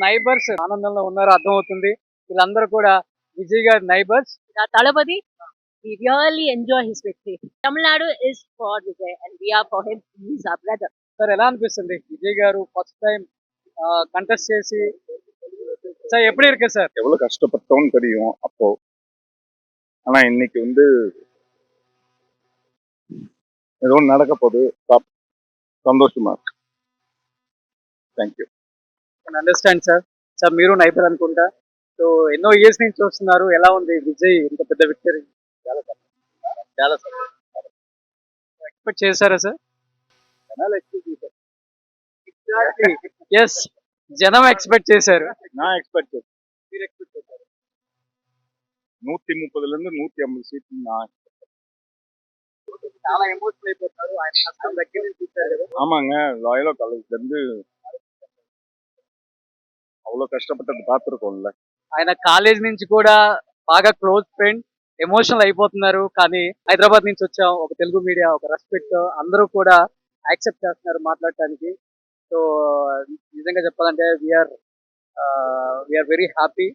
Neighbours ఆనందంలో ఉన్నారో అర్థమవుతుంది. వీళ్ళందరూ కూడా విజయ్ గారి neighbours. Talapati, we really enjoy his victory. Tamil Nadu is for Vijay and we are for him. He's our brother. Sir ఎలా అనిపిస్తుంది విజయ్ గారు ఫస్ట్ టైం కంటెస్ట్ చేసి சார் எப்படி இருக்கு சார்? எவ்வளவு கஷ்டப்பட்டோம்னு தெரியும் அப்போ. ஆனா இன்னைக்கு வந்து ஏதோ நடக்க போகுது, సంతోషమా. Thank you. Understand sir. Sir మీరు నైబర్ అనుకుంటా. సో ఎన్నో ఇయర్స్ నుంచి చూస్తున్నారు. ఎలా ఉంది విజయ్ ఇంత పెద్ద విక్టరీ? చాలా ఎక్స్పెక్ట్ చేశారా సార్? జనాలు ఎక్స్పెక్ట్ చేశారు. ఎస్, జనం ఎక్స్పెక్ట్ చేశారు. நான் ఎక్స్పెక్ట్ చేశాను. మీరు ఎక్స్పెక్ట్ చేశారు. 130 నుండి 150 సీట్లు நான் చాలా ఎమోషనల్ అయిపోతారు. ఆయన కష్టం దగ్గర నుంచి చూశారు కదా. ஆமாங்க. லாயலோ காலேஜ்ல இருந்து அவ்வளவு கஷ்டப்பட்டது பார்த்துருக்கோம்ல. ఆయన కాలేజ్ నుంచి కూడా బాగా క్లోజ్ ఫ్రెండ్. ఎమోషనల్ అయిపోతున్నారు. కానీ హైదరాబాద్ నుంచి వచ్చాం, ఒక తెలుగు మీడియా, ఒక రెస్పెక్ట్, అందరూ కూడా యాక్సెప్ట్ చేస్తున్నారు మాట్లాడటానికి. సో నిజంగా చెప్పాలంటే వీఆర్ వెరీ హ్యాపీ.